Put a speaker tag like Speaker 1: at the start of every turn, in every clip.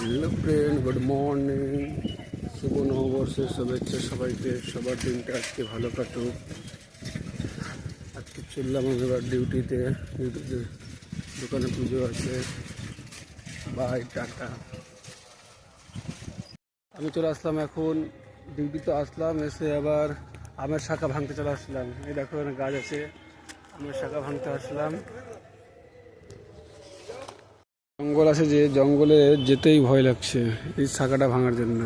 Speaker 1: Hello friend, good morning. শুভ নববর্ষের শুভেচ্ছা সবাইকে। সবার দিনটা আজকে ভালো কাটুক। আজকে চললাম আমি এবার ডিউটিতে। দোকানে পুজো আছে। Bye, tata. আমি চলে আসলাম এখন ডিউটিতে আসলাম, এসে আবার আমের শাখা ভাঙতে চলে আসলাম। এই দেখো এখানে গাছ আছে, আমের শাখা ভাঙতে আসলাম। জঙ্গল আছে, যে জঙ্গলে যেতেই ভয় লাগছে এই শাখাটা ভাঙার জন্য।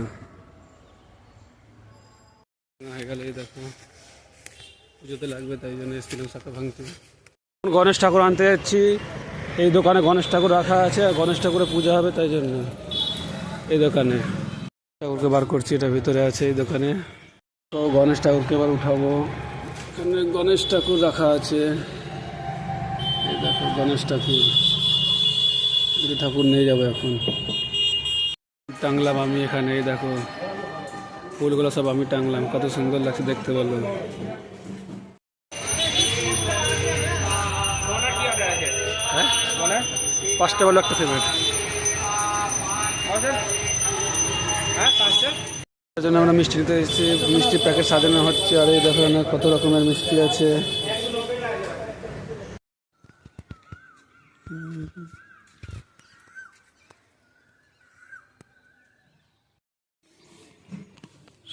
Speaker 1: হয়ে গেলে দেখো পুজোতে লাগবে, তাই জন্য এসেছিলাম শাখা ভাঙতে। গণেশ ঠাকুর আনতে যাচ্ছি। এই দোকানে গণেশ ঠাকুর রাখা আছে, গণেশ ঠাকুরের পূজা হবে, তাই জন্য এই দোকানে ঠাকুরকে বার করছি। এটা ভিতরে আছে এই দোকানে। তো গণেশ ঠাকুরকে এবার উঠাবো। এখানে গণেশ ঠাকুর রাখা আছে। এই দেখো গণেশ ঠাকুর। ঠাকুর নিয়ে যাবো এখন। টাংলাম আমি এখানে, এই দেখো ফুলগুলো সব আমি টাংলাম। কত সুন্দর লাগছে দেখতে, বলো। হ্যাঁ, 5টা বলো, একটা ফেভারিট। তার জন্য আমরা মিষ্টি নিতে এসেছি। মিষ্টির প্যাকেট সাজানো হচ্ছে। আর এই দেখো না কত রকমের মিষ্টি আছে।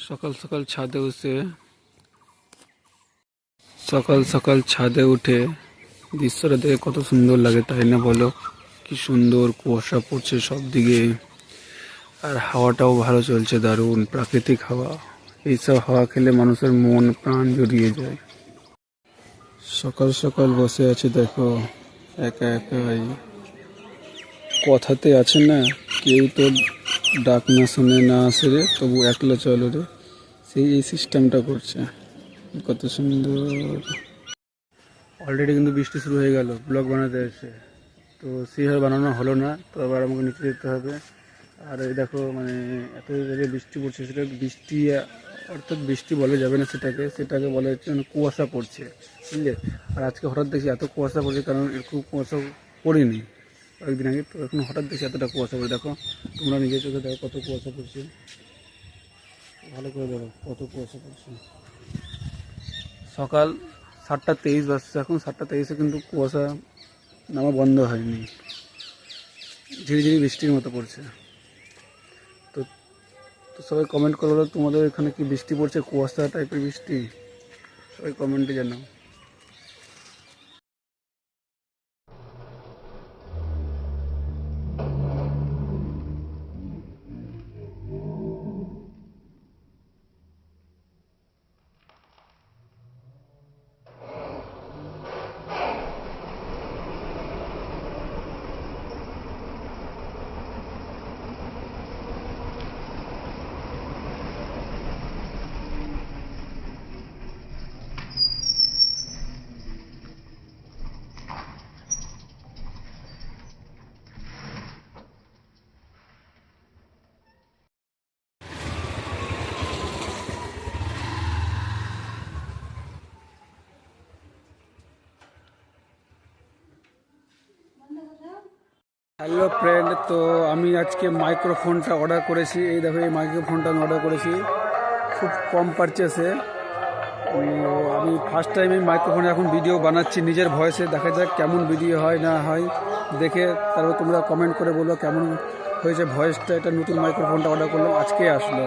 Speaker 1: সকাল সকাল ছাদে উঠে দৃশ্যটা দেখে কত সুন্দর লাগে, তাই না বলো? কি সুন্দর কুয়াশা পড়ছে সব দিকে, আর হাওয়াটাও ভালো চলছে, দারুণ প্রাকৃতিক হাওয়া। এইসব হাওয়া খেলে মানুষের মন প্রাণ জড়িয়ে যায়। সকাল সকাল বসে আছে দেখো, একা একাই। কথাতে আছে না, কেউ তো ডাক না শুনে না আসে রে, তবু একলা চলো রে। এই সিস্টেমটা করছে, কত সুন্দর। অলরেডি কিন্তু বৃষ্টি শুরু হয়ে গেল ব্লগ বানাতে এসে। তো সেইভাবে বানানো হলো না, তো আবার আমাকে নিচে যেতে হবে। আর এই দেখো মানে এত জায়গায় বৃষ্টি পড়ছে, সেটা বৃষ্টি অর্থাৎ বৃষ্টি বলা যাবে না, সেটাকে বলা হচ্ছে মানে কুয়াশা পড়ছে, বুঝলে। আর আজকে হঠাৎ দেখছি এত কুয়াশা পড়ছে, কারণ এরকম কুয়াশা পড়েনি কয়েকদিন আগে। তো এখন হঠাৎ দেখছি এতটা কুয়াশা পড়ে। দেখো তোমরা নিজের চোখে দেখো কত কুয়াশা পড়ছে, ভালো করে দেখো কত কুয়াশা পড়ছে। সকাল 7:23 বাজছে, এখন 7:23-এ কিন্তু কুয়াশা নামা বন্ধ হয়নি, ঝিরিঝিরি বৃষ্টির মতো পড়ছে। তো তো সবাই কমেন্ট করো, তোমাদের এখানে কি বৃষ্টি পড়ছে, কুয়াশা টাইপের বৃষ্টি? সবাই কমেন্টে জানাও। হ্যালো ফ্রেন্ড, তো আমি আজকে মাইক্রোফোনটা অর্ডার করেছি। এই দেখো এই মাইক্রোফোনটা আমি অর্ডার করেছি খুব কম পারচেসে। আমি ফার্স্ট টাইম এই মাইক্রোফোনে এখন ভিডিও বানাচ্ছি নিজের ভয়েসে। দেখা যাক কেমন ভিডিও হয় না হয়, দেখে তারপর তোমরা কমেন্ট করে বলো কেমন হয়েছে ভয়েসটা। এটা নতুন মাইক্রোফোনটা অর্ডার করলাম, আজকে আসলো।